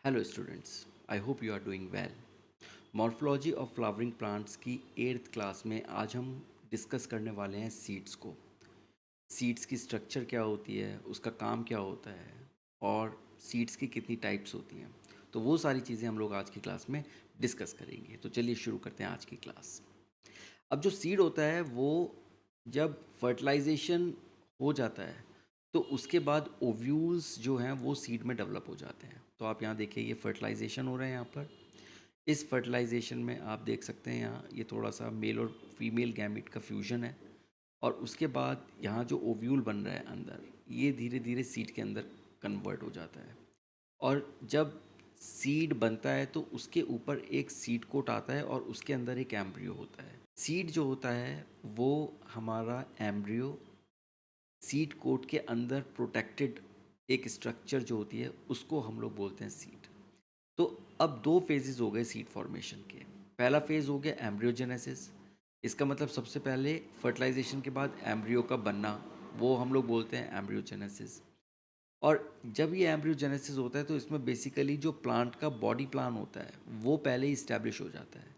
Hello students, I hope you are doing well. Morphology of flowering plants की 8th class में आज हम discuss करने वाले हैं सीड्स को। सीड्स की स्ट्रक्चर क्या होती है, उसका काम क्या होता है और सीड्स की कितनी टाइप्स होती हैं। तो वो सारी चीज़ें हम लोग आज की क्लास में डिस्कस करेंगे। तो चलिए शुरू करते हैं आज की क्लास। अब जो सीड होता है वो जब फर्टिलाइजेशन हो जाता है तो उसके बाद ओव्यूल्स जो हैं वो सीड में डेवलप हो जाते हैं। तो आप यहाँ देखिए, ये फर्टिलाइजेशन हो रहा है यहाँ पर। इस फर्टिलाइजेशन में आप देख सकते हैं यहाँ ये थोड़ा सा मेल और फीमेल गैमिट का फ्यूजन है। और उसके बाद यहाँ जो ओव्यूल बन रहा है अंदर, ये धीरे धीरे सीड के अंदर कन्वर्ट हो जाता है। और जब सीड बनता है तो उसके ऊपर एक सीड कोट आता है और उसके अंदर एक एम्ब्रियो होता है। सीड जो होता है वो हमारा एम्ब्रियो सीड कोट के अंदर प्रोटेक्टेड एक स्ट्रक्चर जो होती है उसको हम लोग बोलते हैं सीड। तो अब दो फेजेस हो गए सीड फॉर्मेशन के। पहला फेज हो गया एम्ब्रियोजेनेसिस। इसका मतलब सबसे पहले फर्टिलाइजेशन के बाद एम्ब्रियो का बनना, वो हम लोग बोलते हैं एम्ब्रियोजेनेसिस। और जब ये एम्ब्रियोजेनेसिस होता है तो इसमें बेसिकली जो प्लांट का बॉडी प्लान होता है वो पहले ही इस्टेब्लिश हो जाता है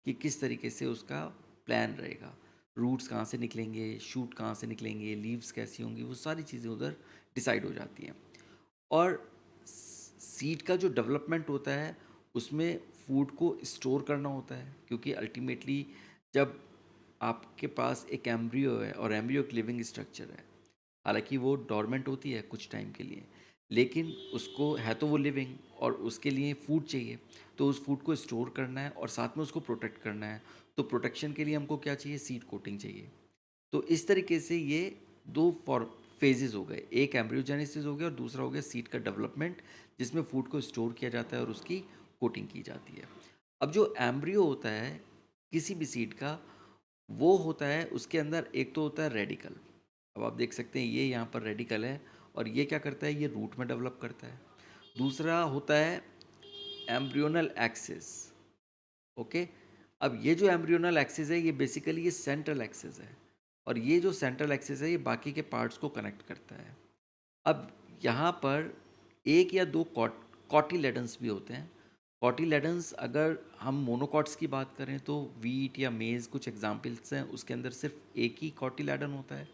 कि किस तरीके से उसका प्लान रहेगा। रूट्स कहाँ से निकलेंगे, शूट कहाँ से निकलेंगे, लीव्स कैसी होंगी, वो सारी चीज़ें उधर डिसाइड हो जाती हैं। और सीड का जो डेवलपमेंट होता है उसमें फूड को स्टोर करना होता है, क्योंकि अल्टीमेटली जब आपके पास एक एम्ब्रियो है और एम्ब्रियो एक लिविंग स्ट्रक्चर है, हालांकि वो डॉर्मेंट होती है कुछ टाइम के लिए, लेकिन उसको है तो वो लिविंग और उसके लिए फूड चाहिए। तो उस फूड को स्टोर करना है और साथ में उसको प्रोटेक्ट करना है। तो प्रोटेक्शन के लिए हमको क्या चाहिए, सीड कोटिंग चाहिए। तो इस तरीके से ये दो फॉर फेजेस हो गए, एक एम्ब्रियोजेनेसिस हो गया और दूसरा हो गया सीड का डेवलपमेंट, जिसमें फूड को स्टोर किया जाता है और उसकी कोटिंग की जाती है। अब जो एम्ब्रियो होता है किसी भी सीड का, वो होता है उसके अंदर एक तो होता है रेडिकल। अब आप देख सकते हैं ये यहाँ पर रेडिकल है और ये क्या करता है, ये रूट में डेवलप करता है। दूसरा होता है एम्ब्रियोनल एक्सिस। ओके। अब ये जो एम्ब्रियोनल एक्सिस है ये बेसिकली ये सेंट्रल एक्सिस है और ये जो सेंट्रल एक्सिस है ये बाकी के पार्ट्स को कनेक्ट करता है। अब यहाँ पर एक या दो कॉटिलेडन्स भी होते हैं। कॉटिलेडन्स, अगर हम मोनोकॉट्स की बात करें तो वीट या मेज़ कुछ एग्जाम्पल्स हैं, उसके अंदर सिर्फ एक ही कॉटिलेडन होता है।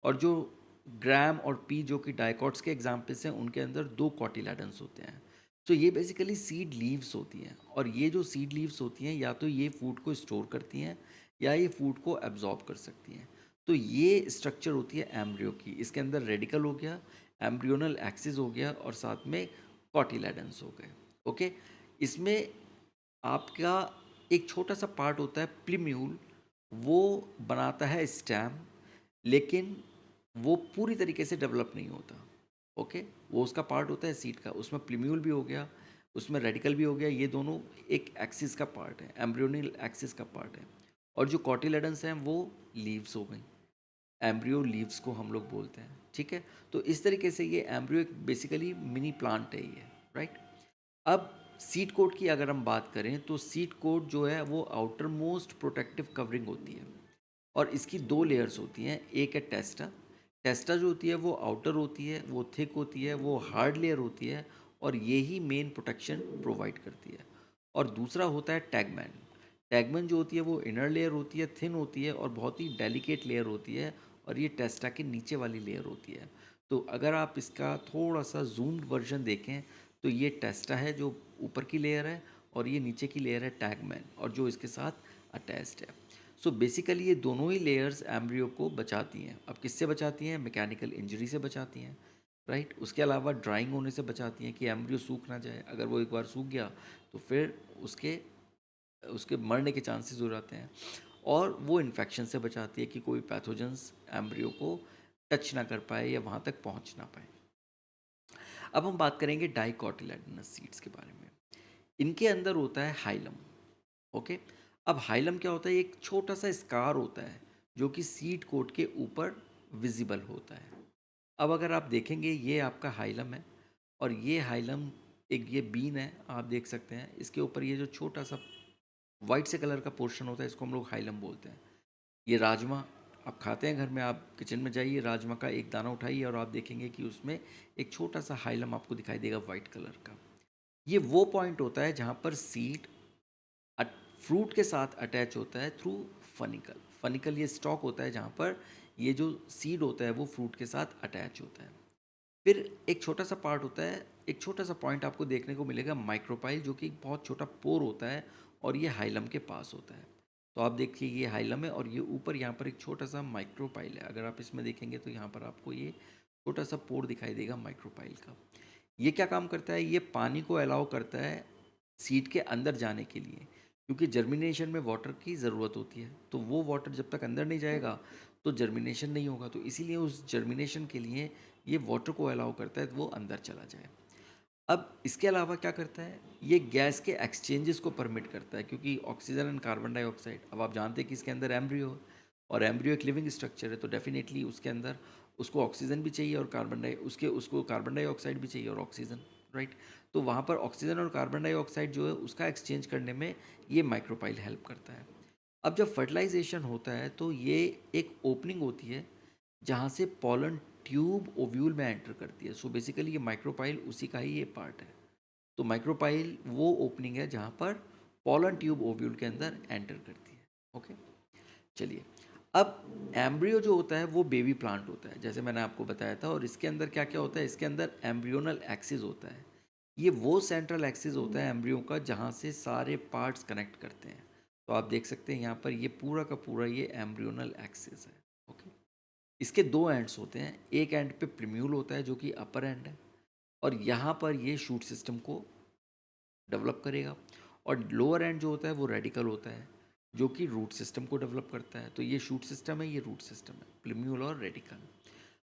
और जो ग्राम और पी जो कि डाइकॉट्स के एग्जाम्पल्स हैं उनके अंदर दो कॉटिलेडन्स होते हैं। तो ये बेसिकली सीड लीव्स होती हैं और ये जो सीड लीव्स होती हैं या तो ये फूड को स्टोर करती हैं या ये फूड को एब्जॉर्ब कर सकती हैं। तो ये स्ट्रक्चर होती है एम्ब्रियो की। इसके अंदर रेडिकल हो गया, एम्ब्रियोनल एक्सिस हो गया और साथ में कॉटिलेडन्स हो गए। ओके। इसमें आपका एक छोटा सा पार्ट होता है प्लीम्यूल, वो बनाता है स्टेम, लेकिन वो पूरी तरीके से डेवलप नहीं होता। ओके। वो उसका पार्ट होता है सीड का, उसमें प्लीम्यूल भी हो गया, उसमें रेडिकल भी हो गया, ये दोनों एक एक्सिस का पार्ट है, एम्ब्रियोनल एक्सिस का पार्ट है। और जो कॉटिलेडन्स हैं वो लीव्स हो गई, एम्ब्रियो लीव्स को हम लोग बोलते हैं। ठीक है। तो इस तरीके से ये एम्ब्रियो एक बेसिकली मिनी प्लांट है ये, राइट। अब सीड कोट की अगर हम बात करें तो सीड कोट जो है वो आउटर मोस्ट प्रोटेक्टिव कवरिंग होती है और इसकी दो लेयर्स होती हैं। एक है टेस्टा। टेस्टा जो होती है वो आउटर होती है, वो थिक होती है, वो हार्ड लेयर होती है और ये ही मेन प्रोटेक्शन प्रोवाइड करती है। और दूसरा होता है टैगमैन। टैगमैन जो होती है वो इनर लेयर होती है, थिन होती है और बहुत ही डेलिकेट लेयर होती है और ये टेस्टा के नीचे वाली लेयर होती है। तो अगर आप इसका थोड़ा सा जूम्ड वर्जन देखें तो ये टेस्टा है जो ऊपर की लेयर है और ये नीचे की लेयर है टैगमैन और जो इसके साथ अटैच्ड है। सो बेसिकली ये दोनों ही लेयर्स एम्ब्रियो को बचाती हैं। अब किससे बचाती हैं, मैकेनिकल इंजरी से बचाती हैं, राइट। उसके अलावा ड्राइंग होने से बचाती हैं कि एम्ब्रियो सूख ना जाए। अगर वो एक बार सूख गया तो फिर उसके उसके मरने के चांसेस हो जाते हैं। और वो इन्फेक्शन से बचाती है कि कोई पैथोजेंस एम्ब्रियो को टच ना कर पाए या वहाँ तक पहुँच ना पाए। अब हम बात करेंगे डाइकोटिलेडोनस सीड्स के बारे में। इनके अंदर होता है हाइलम। ओके। अब हाइलम क्या होता है, एक छोटा सा स्कार होता है जो कि सीड कोट के ऊपर विजिबल होता है। अब अगर आप देखेंगे ये आपका हाइलम है और ये हाइलम एक ये बीन है, आप देख सकते हैं इसके ऊपर ये जो छोटा सा वाइट से कलर का पोर्शन होता है इसको हम लोग हाइलम बोलते हैं। ये राजमा आप खाते हैं घर में, आप किचन में जाइए, राजमा का एक दाना उठाइए और आप देखेंगे कि उसमें एक छोटा सा हाइलम आपको दिखाई देगा वाइट कलर का। ये वो पॉइंट होता है जहाँ पर सीड फ्रूट के साथ अटैच होता है थ्रू फनिकल। फनिकल ये स्टॉक होता है जहाँ पर ये जो सीड होता है वो फ्रूट के साथ अटैच होता है। फिर एक छोटा सा पार्ट होता है, एक छोटा सा पॉइंट आपको देखने को मिलेगा माइक्रोपाइल, जो कि एक बहुत छोटा पोर होता है और ये हाइलम के पास होता है। तो आप देखिए ये हाइलम है और ये ऊपर यहाँ पर एक छोटा सा माइक्रोपाइल है। अगर आप इसमें देखेंगे तो यहाँ पर आपको ये छोटा सा पोर दिखाई देगा माइक्रोपाइल का। ये क्या काम करता है, ये पानी को अलाउ करता है सीड के अंदर जाने के लिए, क्योंकि जर्मिनेशन में वाटर की ज़रूरत होती है। तो वो वाटर जब तक अंदर नहीं जाएगा तो जर्मिनेशन नहीं होगा। तो इसीलिए उस जर्मिनेशन के लिए ये वाटर को अलाउ करता है वो अंदर चला जाए। अब इसके अलावा क्या करता है, ये गैस के एक्सचेंजेस को परमिट करता है, क्योंकि ऑक्सीजन एंड कार्बन डाइऑक्साइड, अब आप जानते हैं कि इसके अंदर एम्ब्रियो है और एम्ब्रियो एक लिविंग स्ट्रक्चर है, तो डेफिनेटली उसके अंदर उसको ऑक्सीजन भी चाहिए और उसको कार्बन डाइऑक्साइड भी चाहिए और ऑक्सीजन, राइट। तो वहाँ पर ऑक्सीजन और कार्बन डाइऑक्साइड जो है उसका एक्सचेंज करने में ये माइक्रोपाइल हेल्प करता है। अब जब फर्टिलाइजेशन होता है तो ये एक ओपनिंग होती है जहाँ से पॉलन ट्यूब ओव्यूल में एंटर करती है। सो बेसिकली ये माइक्रोपाइल उसी का ही ये पार्ट है। तो माइक्रोपाइल वो ओपनिंग है जहाँ पर पॉलन ट्यूब ओव्यूल के अंदर एंटर करती है। ओके, चलिए। अब एम्ब्रियो जो होता है वो बेबी प्लांट होता है, जैसे मैंने आपको बताया था। और इसके अंदर क्या क्या होता है, इसके अंदर एम्ब्रियोनल एक्सिस होता है। ये वो सेंट्रल एक्सिस होता है एम्ब्रियो का जहाँ से सारे पार्ट्स कनेक्ट करते हैं। तो आप देख सकते हैं यहाँ पर ये पूरा का पूरा ये एम्ब्रियोनल एक्सिस है। ओके, इसके दो एंड्स होते हैं। एक एंड पे प्रिम्यूल होता है जो कि अपर एंड है, और यहाँ पर ये शूट सिस्टम को डेवलप करेगा। और लोअर एंड जो होता है वो रेडिकल होता है जो कि रूट सिस्टम को डेवलप करता है। तो ये शूट सिस्टम है, ये रूट सिस्टम है, प्लिम्यूल और रेडिकल।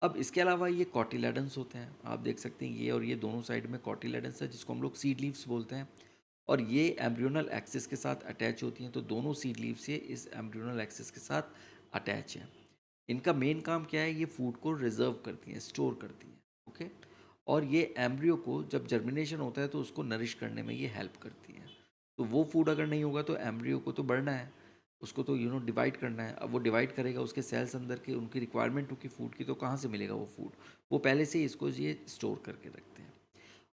अब इसके अलावा ये कॉटिलेडन्स होते हैं, आप देख सकते हैं ये और ये दोनों साइड में कॉटिलेडन्स है जिसको हम लोग सीड लीव्स बोलते हैं। और ये एम्ब्रियोनल एक्सिस के साथ अटैच होती हैं। तो दोनों सीड लीव्स ये इस एम्ब्रियोनल एक्सिस के साथ अटैच हैं। इनका मेन काम क्या है, ये फूड को रिजर्व करती हैं, स्टोर करती हैं। ओके, और ये एम्ब्रियो को जब जर्मिनेशन होता है तो उसको नरिश करने में ये हेल्प करती हैं। तो वो फूड अगर नहीं होगा तो एम्ब्रियो को तो बढ़ना है, उसको तो डिवाइड करना है। अब वो डिवाइड करेगा, उसके सेल्स अंदर के उनकी रिक्वायरमेंट होगी फूड की, तो कहाँ से मिलेगा वो फूड, वो पहले से ही इसको ये स्टोर करके रखते हैं।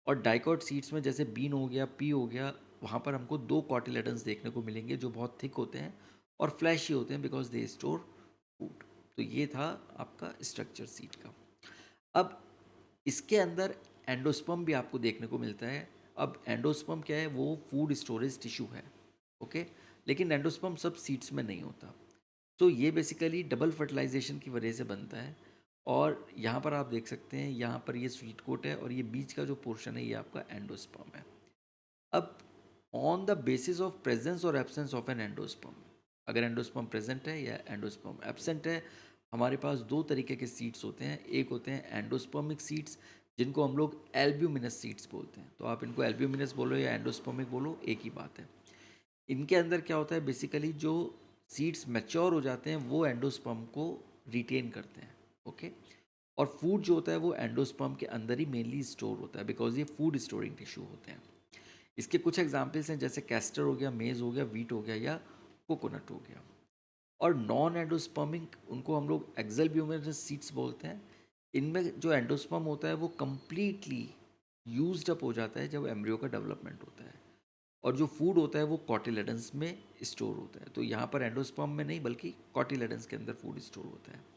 और डाइकॉट सीड्स में जैसे बीन हो गया, पी हो गया, वहाँ पर हमको दो कॉटिलेडन्स देखने को मिलेंगे जो बहुत थिक होते हैं और फ्लैशी होते हैं बिकॉज दे स्टोर फूड। तो ये था आपका स्ट्रक्चर सीड का। अब इसके अंदर एंडोस्पर्म भी आपको देखने को मिलता है। अब एंडोस्पर्म क्या है, वो फूड स्टोरेज टिश्यू है। ओके, लेकिन एंडोस्पर्म सब सीड्स में नहीं होता। तो ये बेसिकली डबल फर्टिलाइजेशन की वजह से बनता है। और यहाँ पर आप देख सकते हैं, यहाँ पर ये स्वीट कोट है और ये बीच का जो पोर्शन है ये आपका एंडोस्पर्म है। अब on the basis of presence और एब्सेंस ऑफ एन एंडोस्पर्म, अगर एंडोस्पर्म प्रेजेंट है या एंडोस्पर्म एब्सेंट है, हमारे पास दो तरीके के सीड्स होते हैं। एक होते हैं एंडोस्पर्मिक सीड्स जिनको हम लोग एल्ब्यूमिनस सीड्स बोलते हैं। तो आप इनको एल्ब्यूमिनस बोलो या एंडोस्पर्मिक बोलो, एक ही बात है। इनके अंदर क्या होता है, बेसिकली जो सीड्स मैच्योर हो जाते हैं वो एंडोस्पर्म को रिटेन करते हैं। ओके, और फूड जो होता है वो एंडोस्पर्म के अंदर ही मेनली स्टोर होता है बिकॉज ये फूड स्टोरिंग टिश्यू होते हैं। इसके कुछ एग्जाम्पल्स हैं जैसे कैस्टर हो गया, मेज़ हो गया, वीट हो गया या कोकोनट हो गया। और नॉन एंडोस्पर्मिक उनको हम लोग एक्सल्ब्यूमिनस सीड्स बोलते हैं। इनमें जो एंडोस्पर्म होता है वो कम्प्लीटली यूज्ड अप हो जाता है जब एम्ब्रियो का डेवलपमेंट होता है। और जो फूड होता है वो कॉटिलेडन्स में स्टोर होता है। तो यहाँ पर एंडोस्पर्म में नहीं बल्कि कॉटिलेडन्स के अंदर फूड स्टोर होता है।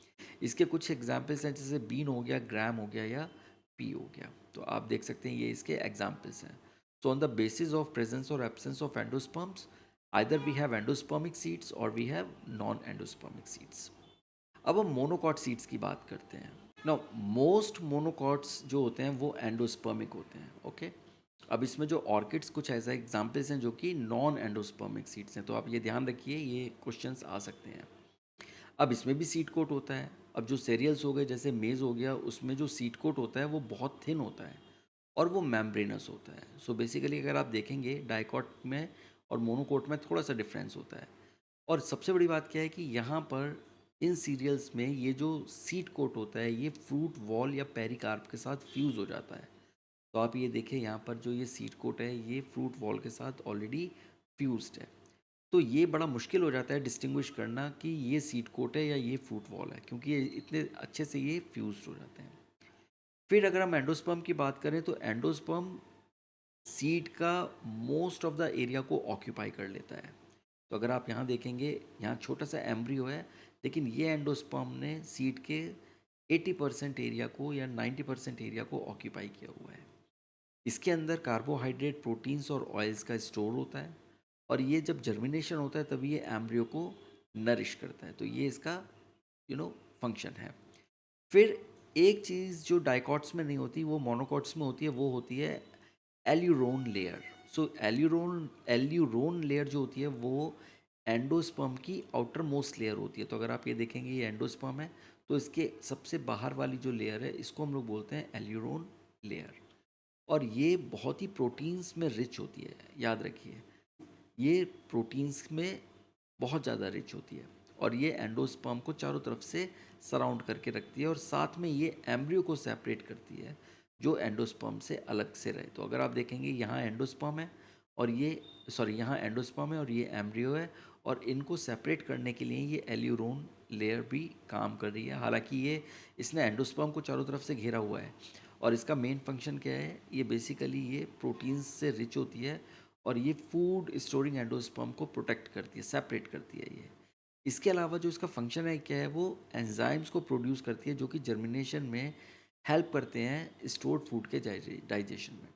इसके कुछ एग्जाम्पल्स हैं जैसे बीन हो गया, ग्राम हो गया या पी हो गया। तो आप देख सकते हैं ये इसके एग्जाम्पल्स हैं। So on the basis of presence or absence of endosperms, either we have endospermic seeds or we have non-endospermic seeds. अब हम मोनोकॉट सीड्स की बात करते हैं। नाउ मोस्ट मोनोकॉट्स जो होते हैं वो एंडोस्पर्मिक होते हैं। ओके, अब इसमें जो ऑर्किड्स कुछ ऐसे एग्जाम्पल्स हैं जो कि नॉन एंडोस्पर्मिक सीड्स हैं। तो आप ये ध्यान रखिए, ये क्वेश्चंस आ सकते हैं। अब इसमें भी सीड कोट होता है। अब जो सीरियल्स हो गए जैसे मेज़ हो गया, उसमें जो सीड कोट होता है वो बहुत थिन होता है और वो मेम्ब्रेनस होता है। सो बेसिकली अगर आप देखेंगे डाइकॉट में और मोनोकोट में थोड़ा सा डिफरेंस होता है। और सबसे बड़ी बात क्या है कि यहाँ पर इन सीरियल्स में ये जो सीड कोट होता है ये फ्रूट वॉल या पेरिकार्प के साथ फ्यूज़ हो जाता है। तो आप ये देखें यहाँ पर जो ये सीड कोट है ये फ्रूट वॉल के साथ ऑलरेडी फ्यूज्ड है। तो ये बड़ा मुश्किल हो जाता है डिस्टिंग्विश करना कि ये सीड कोट है या ये फ्रूट वॉल है, क्योंकि ये इतने अच्छे से ये फ्यूज्ड हो जाते हैं। फिर अगर हम एंडोस्पर्म की बात करें तो एंडोस्पर्म सीड का मोस्ट ऑफ द एरिया को ऑक्यूपाई कर लेता है। तो अगर आप यहाँ देखेंगे, यहाँ छोटा सा एम्ब्रियो है, लेकिन ये एंडोस्पर्म ने सीड के 80% एरिया को या 90% एरिया को ऑक्यूपाई किया हुआ है। इसके अंदर कार्बोहाइड्रेट, प्रोटीन्स और ऑयल्स का स्टोर होता है, और ये जब जर्मिनेशन होता है तभी ये एम्ब्रियो को नरिश करता है। तो ये इसका फंक्शन है। फिर एक चीज़ जो डाइकॉट्स में नहीं होती वो मोनोकॉट्स में होती है, वो होती है एल्यूरोन लेयर। सो एल्यूरोन लेयर जो होती है वो एंडोस्पर्म की आउटर मोस्ट लेयर होती है। तो अगर आप ये देखेंगे, ये एंडोस्पर्म है, तो इसके सबसे बाहर वाली जो लेयर है इसको हम लोग बोलते हैं एल्यूरोन लेयर। और ये बहुत ही प्रोटीन्स में रिच होती है, याद रखिए, ये प्रोटीन्स में बहुत ज़्यादा रिच होती है, और ये एंडोस्पर्म को चारों तरफ से सराउंड करके रखती है, और साथ में ये एम्ब्रियो को सेपरेट करती है जो एंडोस्पर्म से अलग से रहे। तो अगर आप देखेंगे, यहाँ एंडोस्पर्म है और यहाँ एंडोस्पर्म है और ये एम्ब्रियो है, और इनको सेपरेट करने के लिए ये एल्यूरोन लेयर भी काम कर रही है। हालांकि इसने एंडोस्पर्म को चारों तरफ से घेरा हुआ है, और इसका मेन फंक्शन क्या है, ये बेसिकली ये प्रोटीन्स से रिच होती है, और ये फूड स्टोरिंग एंडोस्पर्म को प्रोटेक्ट करती है, सेपरेट करती है ये। इसके अलावा जो इसका फंक्शन है क्या है, वो एंजाइम्स को प्रोड्यूस करती है जो कि जर्मिनेशन में हेल्प करते हैं स्टोर्ड फूड के डाइजेशन में।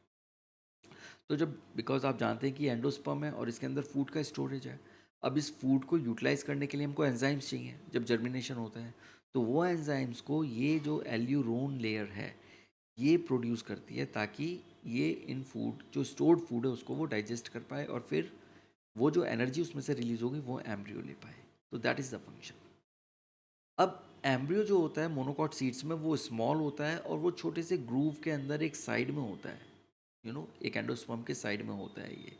तो जब, बिकॉज आप जानते हैं कि एंडोस्पर्म है और इसके अंदर फूड का स्टोरेज है, अब इस फूड को यूटिलाइज करने के लिए हमको एंजाइम्स चाहिए जब जर्मिनेशन होता है। तो वो एंजाइम्स को ये जो एल्यूरोन लेयर है ये प्रोड्यूस करती है, ताकि ये इन फूड, जो स्टोर्ड फूड है, उसको वो डाइजेस्ट कर पाए, और फिर वो जो एनर्जी उसमें से रिलीज होगी वो एम्ब्रियो ले पाए। तो दैट इज़ द फंक्शन। अब एम्ब्रियो जो होता है मोनोकॉट सीड्स में, वो स्मॉल होता है और वो छोटे से ग्रूव के अंदर एक साइड में होता है, एक एंडोस्पर्म के साइड में होता है ये।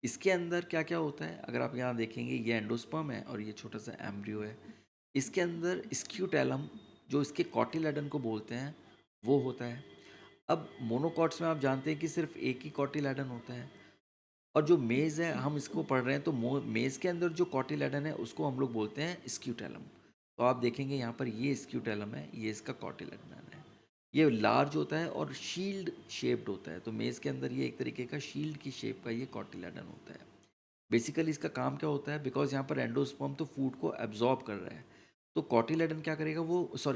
इसके अंदर क्या क्या होता है, अगर आप यहाँ देखेंगे, ये एंडोस्पर्म है और ये छोटा सा एम्ब्रियो है। इसके अंदर स्क्यूटेलम, जो इसके कॉटिलेडन को बोलते हैं, वो होता है। अब मोनोकॉट्स में आप जानते हैं कि सिर्फ एक ही कॉटिलेडन होता है, और जो मेज़ है हम इसको पढ़ रहे हैं, तो मेज़ के अंदर जो कॉटिलेडन है उसको हम लोग बोलते हैं स्क्यूटेलम। तो आप देखेंगे यहाँ पर ये स्क्यूटेलम है, ये इसका कॉटिलेडन है। ये लार्ज होता है और शील्ड शेप्ड होता है, तो मेज़ के अंदर ये एक तरीके का शील्ड की शेप का ये कॉटिलेडन होता है। बेसिकली इसका काम क्या होता है, बिकॉज यहाँ पर एंडोस्पर्म तो फूड को एब्जॉर्ब कर रहा है, तो कॉटिलेडन क्या करेगा,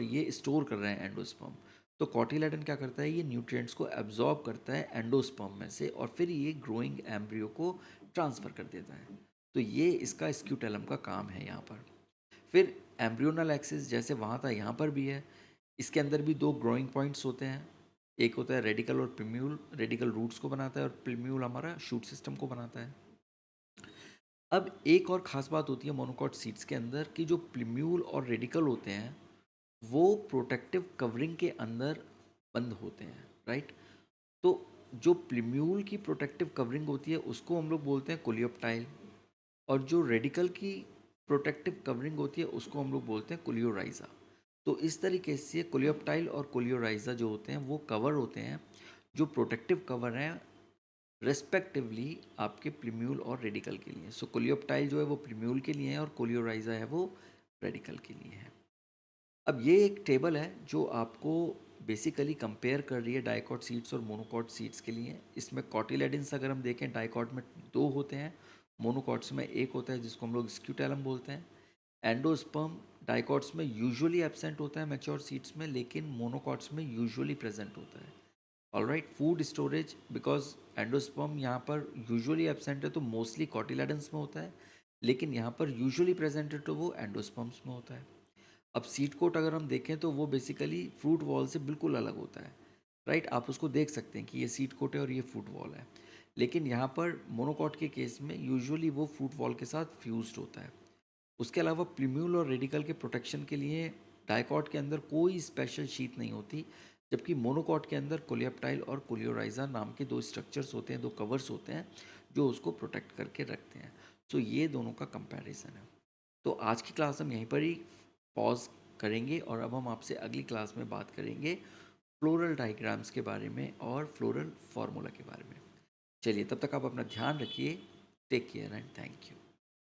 ये स्टोर कर रहे हैं एंडोस्पर्म। तो कॉटिलेडन क्या करता है, ये न्यूट्रिएंट्स को एब्जॉर्ब करता है एंडोस्पर्म में से, और फिर ये ग्रोइंग एम्ब्रियो को ट्रांसफ़र कर देता है। तो ये इसका स्क्यूटेलम का काम है यहाँ पर। फिर एम्ब्रियोनल एक्सिस जैसे वहाँ था, यहाँ पर भी है। इसके अंदर भी दो ग्रोइंग पॉइंट्स होते हैं, एक होता है रेडिकल और प्रिम्यूल। रेडिकल रूट्स को बनाता है और प्रिम्यूल हमारा शूट सिस्टम को बनाता है। अब एक और ख़ास बात होती है मोनोकॉट सीड्स के अंदर, कि जो प्लिम्यूल और रेडिकल होते हैं वो प्रोटेक्टिव कवरिंग के अंदर बंद होते हैं, राइट। तो जो प्लिम्यूल की प्रोटेक्टिव कवरिंग होती है उसको हम लोग बोलते हैं कोलियोप्टाइल, और जो रेडिकल की प्रोटेक्टिव कवरिंग होती है उसको हम लोग बोलते हैं कोलियोराइजा। तो इस तरीके से कोलियोप्टाइल और कोलियोराइजा जो होते हैं वो कवर होते हैं, जो प्रोटेक्टिव कवर हैं रेस्पेक्टिवली आपके प्लिम्यूल और रेडिकल के लिए। सो कोलियोप्टाइल जो है वो प्लिम्यूल के लिए है, और कोलियोराइजा है वो रेडिकल के लिए है। अब ये एक टेबल है जो आपको बेसिकली कंपेयर कर रही है डाइकॉट सीड्स और मोनोकॉट सीड्स के लिए। इसमें कॉटिलेडन्स अगर हम देखें, डाइकॉट में दो होते हैं, मोनोकॉट्स में एक होता है जिसको हम लोग स्क्यूटेलम बोलते हैं। एंडोस्पर्म डाइकॉट्स में यूजुअली एब्सेंट होता है मैच्योर सीड्स में, लेकिन मोनोकॉट्स में यूजुअली प्रेजेंट होता है। Alright, food storage, because endosperm यहाँ पर यूजुअली एब्सेंट है तो मोस्टली कॉटिलेडन्स में होता है, लेकिन यहाँ पर यूजुअली प्रेजेंट है तो वो एंडोस्पर्म्स में होता है। अब सीड कोट अगर हम देखें तो वो बेसिकली फ्रूट वॉल से बिल्कुल अलग होता है, राइट। आप उसको देख सकते हैं कि ये सीड कोट है और ये फ्रूट वॉल है, लेकिन यहाँ पर मोनोकॉट के केस में यूजुअली वो फ्रूट वॉल के साथ फ्यूज्ड होता है। उसके अलावा प्लिम्यूल और रेडिकल के प्रोटेक्शन के लिए डाइकॉट के अंदर कोई स्पेशल शीट नहीं होती, जबकि मोनोकॉट के अंदर कोलियोप्टाइल और कोलियोराइजा नाम के दो स्ट्रक्चर्स होते हैं, दो कवर्स होते हैं जो उसको प्रोटेक्ट करके रखते हैं। सो ये दोनों का कंपैरिजन है। तो आज की क्लास हम यहीं पर ही पॉज करेंगे, और अब हम आपसे अगली क्लास में बात करेंगे फ्लोरल डायग्राम्स के बारे में और फ्लोरल फार्मूला के बारे में। चलिए, तब तक आप अपना ध्यान रखिए। Take care and thank you.